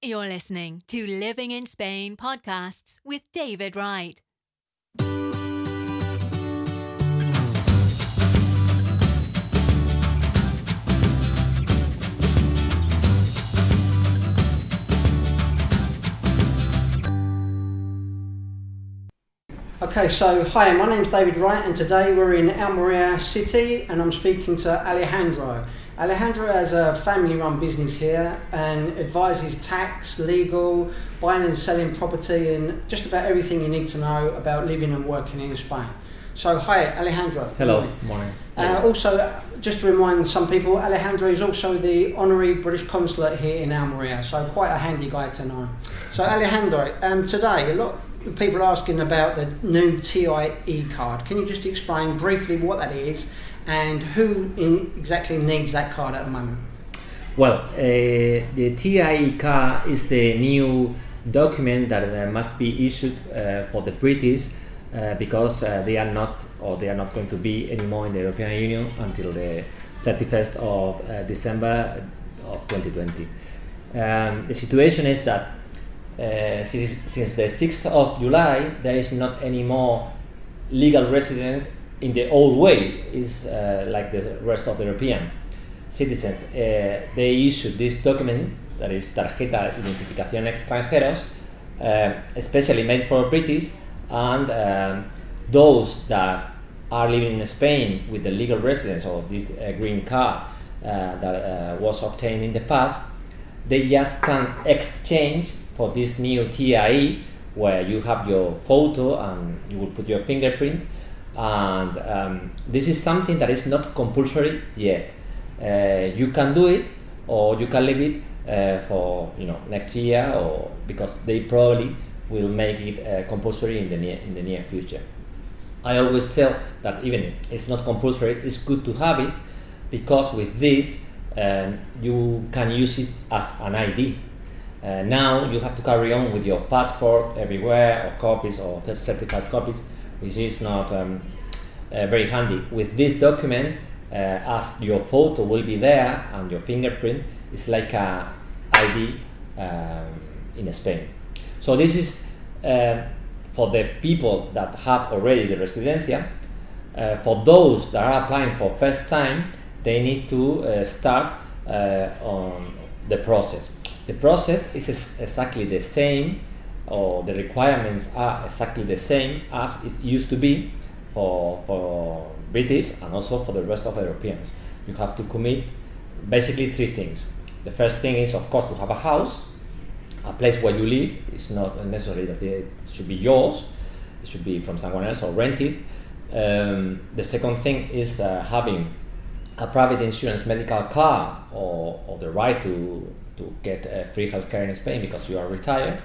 You're listening to Living in Spain podcasts with David Wright. Okay, so hi, my name's David Wright and today we're in Almeria city and I'm speaking to Alejandro. Alejandro has a family-run business here and advises tax, legal, buying and selling property and just about everything you need to know about living and working in Spain. So hi Alejandro. Hello, morning. Also, just to remind some people, Alejandro is also the honorary British Consulate here in Almeria, so quite a handy guy to know. So Alejandro, today a lot of people are asking about the new TIE card. Can you just explain briefly what that is and who exactly needs that card at the moment? Well, the TIE card is the new document that must be issued for the British because they are not going to be anymore in the European Union until the 31st of December of 2020. The situation is that since the 6th of July, there is not any more legal residence in the old way. Is like the rest of the European citizens. They issued this document that is Tarjeta de Identificación Extranjeros, especially made for British, and those that are living in Spain with the legal residence or this green card that was obtained in the past, they just can exchange for this new TIE where you have your photo and you will put your fingerprint, and this is something that is not compulsory yet. You can do it or you can leave it for next year, or because they probably will make it compulsory in the near future. I always tell that even if it's not compulsory, it's good to have it because with this you can use it as an ID. Now you have to carry on with your passport everywhere, or copies or certified copies, which is not very handy. With this document, as your photo will be there and your fingerprint, it's like a ID in Spain. So this is for the people that have already the residencia. For those that are applying for first time, they need to start on the process. The process is exactly the same, or the requirements are exactly the same as it used to be for British and also for the rest of Europeans. You have to commit basically three things. The first thing is, of course, to have a house, a place where you live. It's not necessary that it should be yours. It should be from someone else or rented. The second thing is having a private insurance medical card or the right to get free healthcare in Spain because you are retired.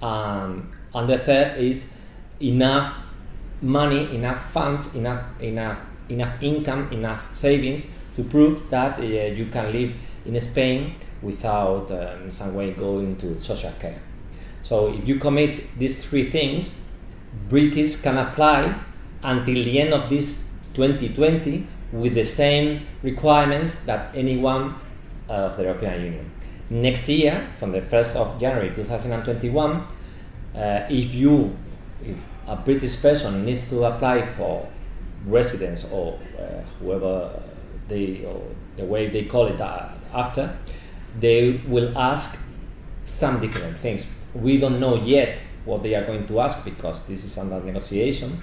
And the third is enough money, enough funds, enough income, enough savings to prove that you can live in Spain without in some way going to social care. So if you commit these three things, British can apply until the end of this 2020 with the same requirements that anyone of the European Union. Next year, from the 1st of January 2021, if a British person needs to apply for residence or whoever or the way they call it after, they will ask some different things. We don't know yet what they are going to ask because this is under negotiation,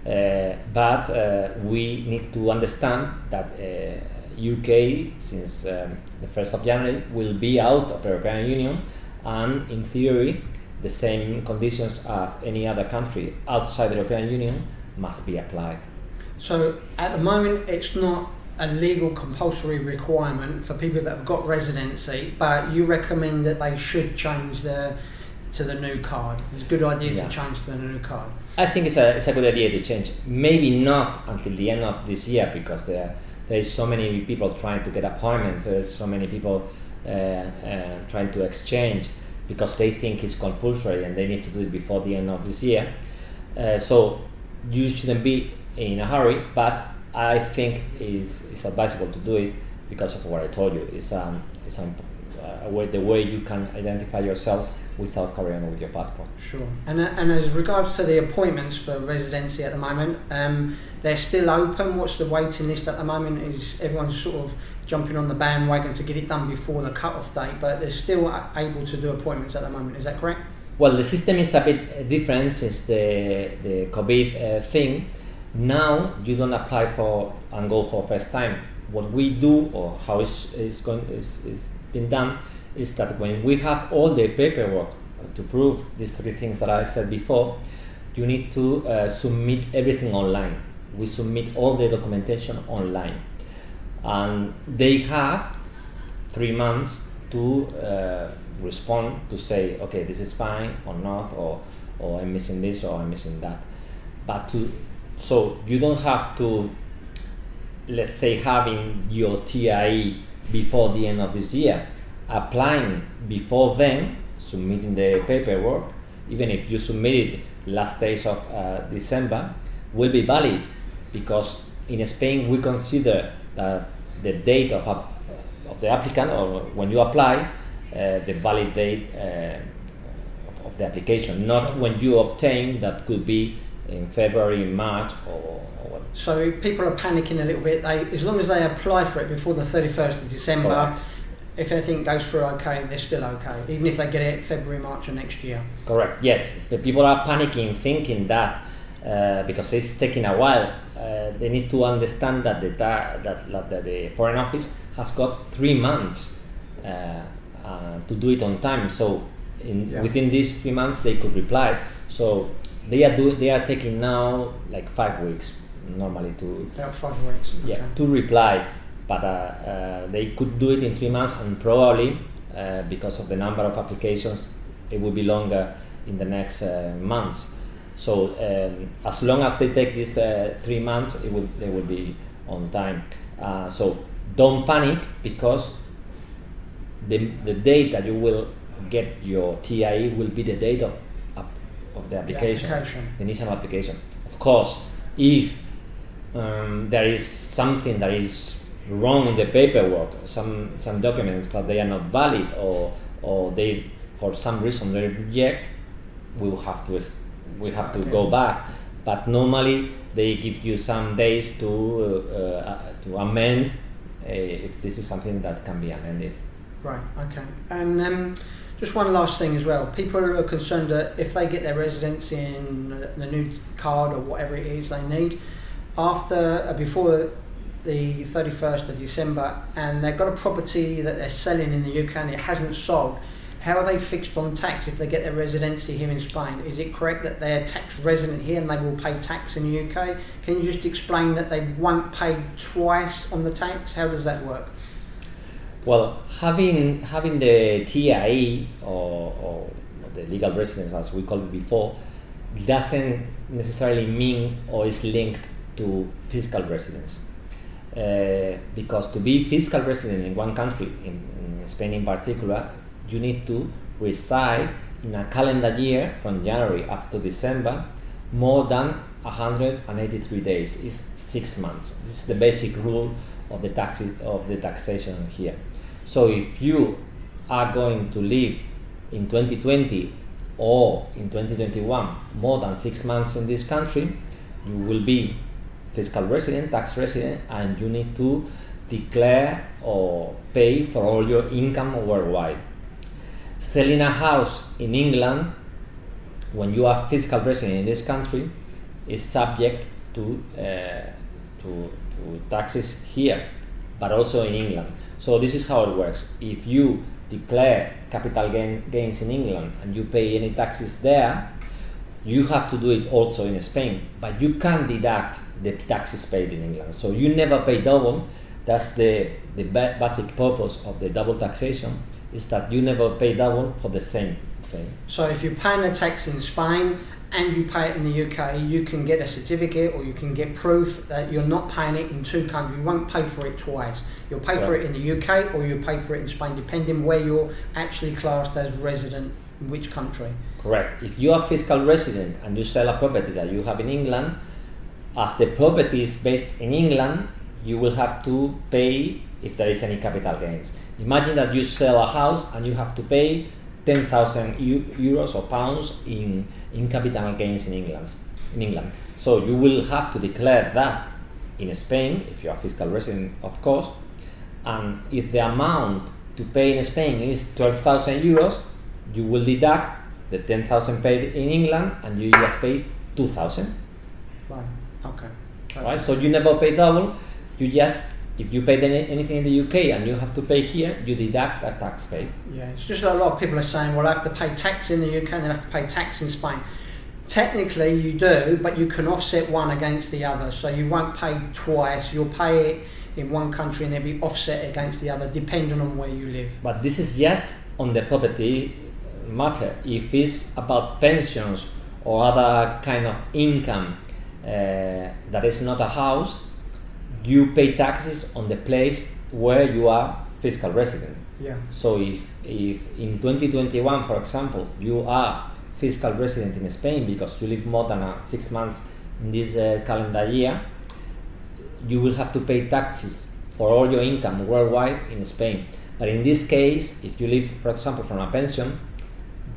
but we need to understand that UK, since the 1st of January, will be out of the European Union, and in theory the same conditions as any other country outside the European Union must be applied. So at the moment it's not a legal compulsory requirement for people that have got residency, but you recommend that they should change to the new card. It's a good idea to change to the new card. I think it's a good idea to change. Maybe not until the end of this year because there is so many people trying to get appointments. There's so many people trying to exchange because they think it's compulsory and they need to do it before the end of this year. So you shouldn't be in a hurry, but I think it's advisable to do it because of what I told you. It's a the way you can identify yourself without carrying on with your passport. Sure. And as regards to the appointments for residency at the moment, they're still open. What's the waiting list at the moment? Is everyone's sort of jumping on the bandwagon to get it done before the cut-off date, but they're still able to do appointments at the moment. Is that correct? Well, the system is a bit different since the COVID thing. Now you don't apply for and go for first time. What we do, or how it's been done, is that when we have all the paperwork to prove these three things that I said before, you need to submit everything online. We submit all the documentation online, and they have 3 months to respond to say, okay, this is fine or not, or I'm missing this or I'm missing that. But so you don't have to, let's say, having your TIE before the end of this year. Applying before then, submitting the paperwork, even if you submit it last days of December, will be valid, because in Spain we consider that the date of the applicant, or when you apply, the valid date of the application, not when you obtain, that could be in February, March, or what. So people are panicking a little bit. As long as they apply for it before the 31st of December, correct, if everything goes through okay, they're still okay, even if they get it February, March of next year. Correct, yes. But people are panicking, thinking that because it's taking a while, they need to understand that the Foreign Office has got 3 months to do it on time. So within these 3 months they could reply. So they are taking now like 5 weeks normally to. About 5 weeks. Okay. Yeah, to reply, but they could do it in 3 months, and probably because of the number of applications, it will be longer in the next months. So as long as they take these 3 months, they will be on time. So don't panic, because the date that you will get your TIE will be the date of the application, the initial application. Of course, if there is something that is wrong in the paperwork, some documents that they are not valid, or they for some reason they reject, we have to go back. But normally they give you some days to amend if this is something that can be amended. Right. Okay. And just one last thing as well. People are concerned that if they get their residency in the new card or whatever it is they need before the 31st of December, and they've got a property that they're selling in the UK and it hasn't sold, how are they fixed on tax if they get their residency here in Spain? Is it correct that they're tax resident here and they will pay tax in the UK? Can you just explain that they won't pay twice on the tax? How does that work? Well, having the TIE or the legal residence, as we called it before, doesn't necessarily mean or is linked to fiscal residence. Because to be fiscal resident in one country, in Spain in particular, you need to reside in a calendar year from January up to December more than 183 days. It's 6 months. This is the basic rule of the taxation here. So if you are going to live in 2020 or in 2021 more than 6 months in this country, you will be fiscal resident, tax resident, and you need to declare or pay for all your income worldwide. Selling a house in England, when you are fiscal resident in this country, is subject to taxes here, but also in England. So this is how it works. If you declare capital gains in England and you pay any taxes there, you have to do it also in Spain, but you can deduct the taxes paid in England. So you never pay double. That's the basic purpose of the double taxation, is that you never pay double for the same thing. So if you're paying a tax in Spain and you pay it in the UK, you can get a certificate or you can get proof that you're not paying it in two countries. You won't pay for it twice. You'll pay for it in the UK or you'll pay for it in Spain, depending where you're actually classed as resident in which country. Correct. If you are fiscal resident and you sell a property that you have in England, as the property is based in England, you will have to pay if there is any capital gains. Imagine that you sell a house and you have to pay 10,000 euros or pounds in capital gains in England. So you will have to declare that in Spain, if you are a fiscal resident, of course. And if the amount to pay in Spain is 12,000 euros, you will deduct the 10,000 paid in England and you just pay 2,000. Right, okay. Right, so you never pay double. You just, if you paid anything in the UK and you have to pay here, you deduct that tax paid. Yeah, it's just a lot of people are saying, well, I have to pay tax in the UK and then I have to pay tax in Spain. Technically you do, but you can offset one against the other, so you won't pay twice. You'll pay it in one country and it'll be offset against the other depending on where you live. But this is just on the property matter. If it's about pensions or other kind of income that is not a house, you pay taxes on the place where you are fiscal resident. Yeah. So if in 2021, for example, you are fiscal resident in Spain because you live more than 6 months in this calendar year, you will have to pay taxes for all your income worldwide in Spain. But in this case, if you live, for example, from a pension,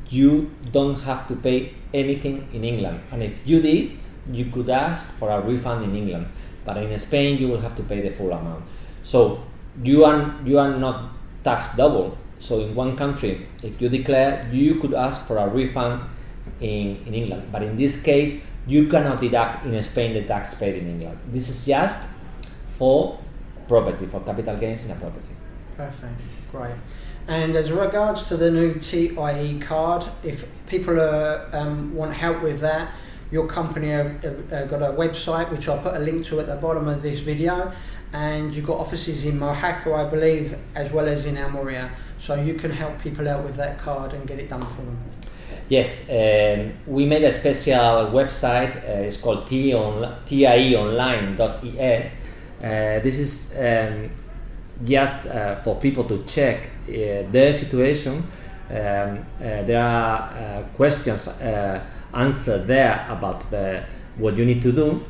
you don't have to pay anything in England. And if you did, you could ask for a refund in England. But in Spain, you will have to pay the full amount. So you are not taxed double. So in one country, if you declare, you could ask for a refund in England. But in this case, you cannot deduct in Spain the tax paid in England. This is just for property, for capital gains in a property. Perfect, great. And as regards to the new TIE card, if people want help with that, your company got a website which I'll put a link to at the bottom of this video, and you've got offices in Mojaca, I believe, as well as in Almeria, so you can help people out with that card and get it done for them. Yes, we made a special website. It's called tieonline.es. This is just for people to check their situation. There are questions answered there about what you need to do,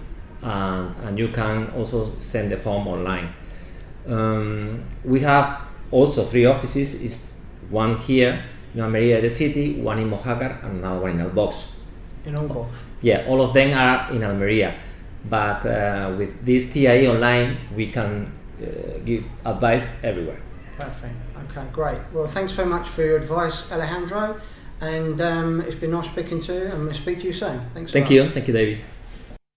and you can also send the form online. We have also 3 offices. It's one here in Almeria, the city, one in Mojácar, and another one in Albox. In Albox? Yeah, all of them are in Almeria. But with this TIE online, we can give advice everywhere. Perfect. Okay, great. Well, thanks so much for your advice, Alejandro. And it's been nice speaking to you, and we'll speak to you soon. Thanks. Thank you, David.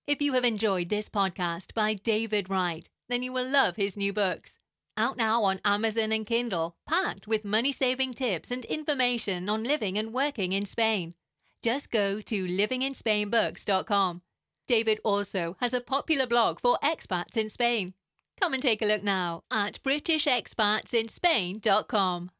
If you have enjoyed this podcast by David Wright, then you will love his new books. Out now on Amazon and Kindle, packed with money-saving tips and information on living and working in Spain. Just go to livinginspainbooks.com. David also has a popular blog for expats in Spain. Come and take a look now at britishexpatsinspain.com.